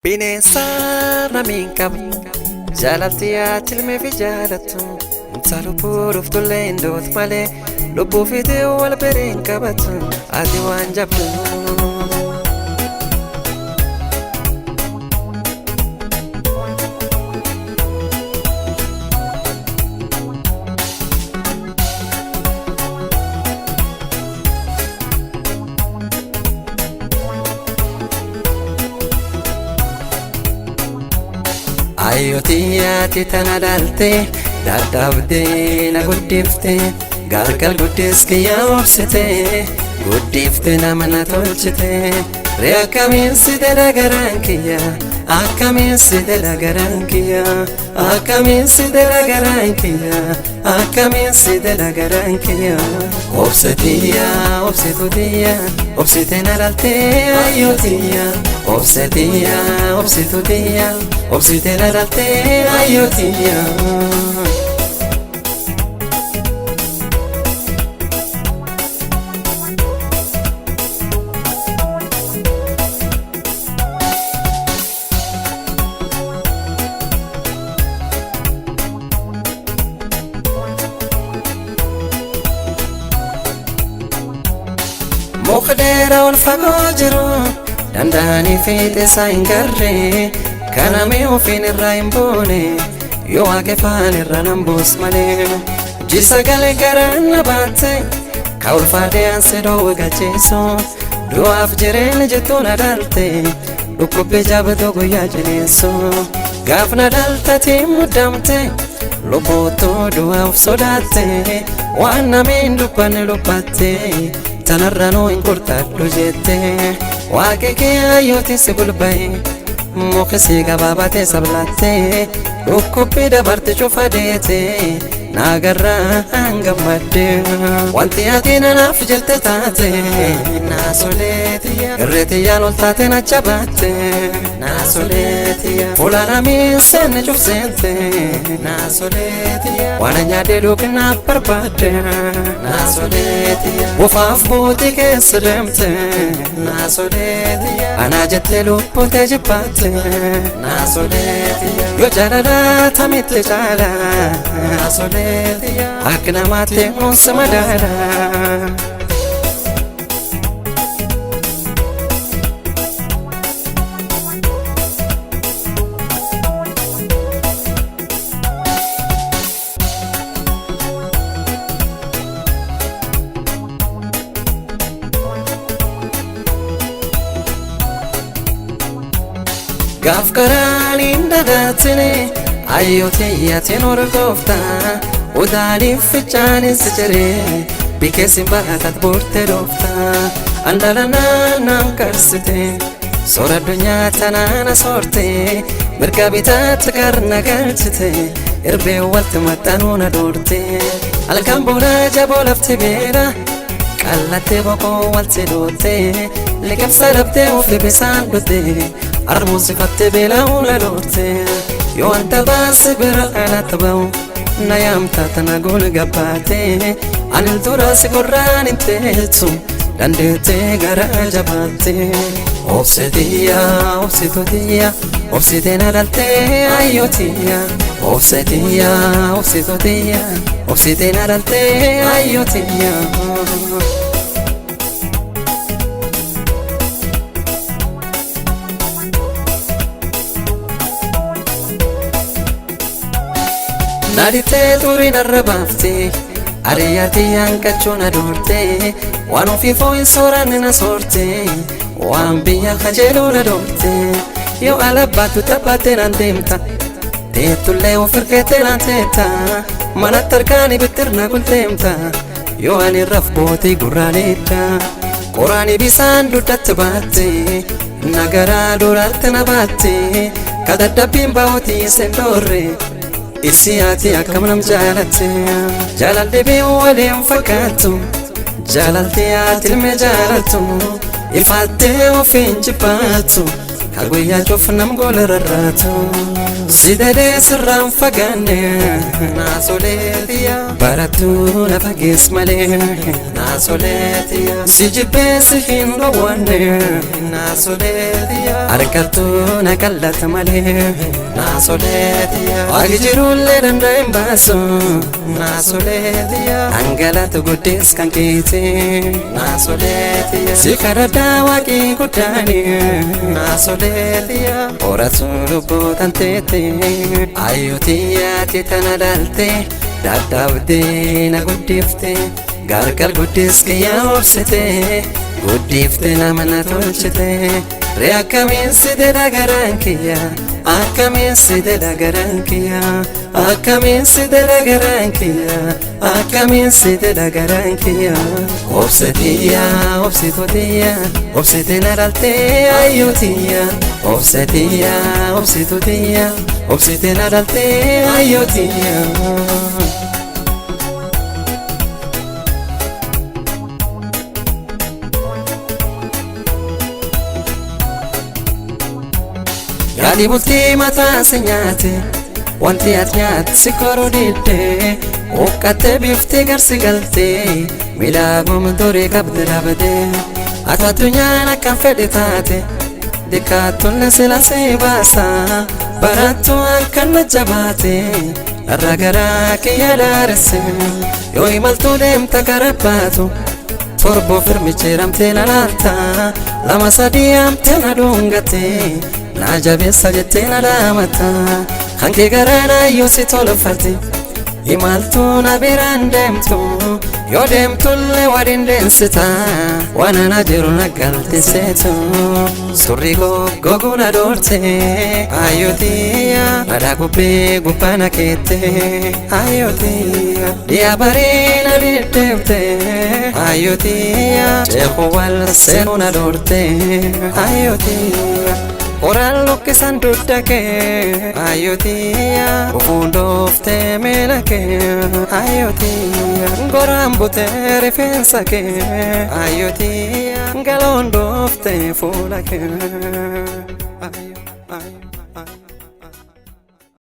Bineensa namiin qabu jaalatti tilmee fi jaalattu Mumsa lubbuudhuuf tullee hin dootu malee lubbuu fitee wal biree hin qabatu ati waan jabdu Ayootiyyaati tana dhalte dadhabdee na guddifte gargar guddis kiyya obsite guddifte nama na tolchite ree akkamiin si dhala garaan kiyya akkamiin si dhala garaan kiyya akkamiin si dhala garaan kiyya akkamiin si dhala garaan kiyya obsetiyya obsetutiyya obsite na dhalte ayootiyya obsetiyya obsetutiyya obsite na dhalte ayootiyya Mukdeera wal fagoo jiru danda'anii fiixeessa hin garre kaname ofiin irraa hin boone yoo waaqeffaan irra nan buus malee jisa galee garaan na baatte ka ulfaadee ansi dhoowwe gacheessu du'aaf jireenya jettuu na dhalte dhukkubbii jabatu guyyaa jireessu gaaf na dhaltatiin muddamte lubbuutu du'aaf sodaatte waan namiin dubbanne dubbatte tanarra nuu hin kurtadhu jette waaqi kee ayyootiin si bulbaye muki si gabaabate sablatte dhukkubbii dabarte cufa deete naagarraan gammadde wanti ati nanaaf jette taate naasoleetiyya irreetiyyaan ol taate nacha baatte naasoleetiyya fuula namiin seenne cufseente naasoleetiyya waan nyaadhee dhuqinaaf barbaadde naasoleetiyya bufaaf buutii keessa deemte naasoleetiyya anaa jettee lubbuutee jibbaatte naasoleetiyya yoo jaalalaa tamitti caala naasoleetiyya akka namaatti onsa madaala gaaf karaan hin dhagaatine ayyootiyyaatiin hordofta udaaliif fichaanis jiree bikeessin baatat boortee dhoofta andhalanaan karsite soora addunyaa tanaana soorte mirga bitaatti karna galchite irbee walti maxxanuu na doorte halkan boona jaboo lafti beera qallattee boqoo walti dootte liqimsa dhabdee ofi bisaan dhutte armuusifatte beela'uu na doorte yoo anta baasi bira alatti ba'u na yaamta tana gool gabbaate anil dura si korraan hin teessu dandeettee gara jabaatte obsetiyya obsitutiyya obsite na dhalte ayyootiya obsetiyya obsitutiyya obsite na dhalte ayyootiya Naditee turii narra baafte ariyaatiyyaan qachuu na doorte waan ofii foo'in sooranne na soorte waan biyya kajeeluu na doorte yoo alabbaattu taphattee naan deemta teettullee of hirkeettee naan teetta manatti harkaanii bittirna gulteemta yoo ani raf bootii gurraaleedda qoraanii bisaan duddatti baatte nagaraa duraatti na baatte kadadhabbiin baa'ootii sen doorre Isiyaati akkam nam jaalatte jaalalli bi'u waliin fakkaattu jaalalti ati ilmee jaalattu ifattee ofiin jibbaattu kaguyyaa cufnam golararraatu sidadee sirraan fagaanne naasoleetiya barattuu na fagees malee naasoleetiya si jibbeessi hin dhowwanne naasoleetiya harkattuu na qallata malee naasoleetiya waaqi jirullee danda'in baasu naasoleetiya dhangalata guddees kan keeti naasoleetiya si kadhadhaa waaqii guddaani naasoleetiya horatu lubbootan teete ayyootiyaati tana dhalte dadhaabdee na guddifte gargar guddees kiyyaa obsite guddifte nama na tolchite ree akkamiin side dhagaraan kiyya akkamiin side dhagaraan kiyya akkamiin side dhagaraan kiyya akkamiin side dhagaraan kiyya obsetiya obsitotiya obsite na dhalte ayyootiya obsetiya obsitotiya obsite na dhalte ayyootiya yaadi bultii mataa si nyaate wanti ati nyaate si koruu didde huqqattee biftee garsi galtee miidhaguma durii qabde dhabdee ati addunyaan akkam fedhe taate dikkaattulle sila si baasa barattuu akkan na jabaate irra garaa kiyya daaresse yoo imaltuu deemta gara baatu torboo firmicheeramtee na laalta lama sadii amte na dhungattee na jabeessa jettee na dhaamata kan kee garaana yoo si tolfate imaltuu na biraan deemtu yoo deemtullee waliin deensita waan ana jiru na galteesseetu surri goggoguu na dhoorte ayyootiya badhaa gubbee gubbaa na keette ayyootiya dhiyaa barii na deddeebte ayyootiya jeequu wal seenuu na dhoorte ayyootiya Oral lukkisan duddake ayyootiya ufuundooftee miila kee ayyootiya goraan butee rifeensa kee ayyootiya galoon dooftee fuula kee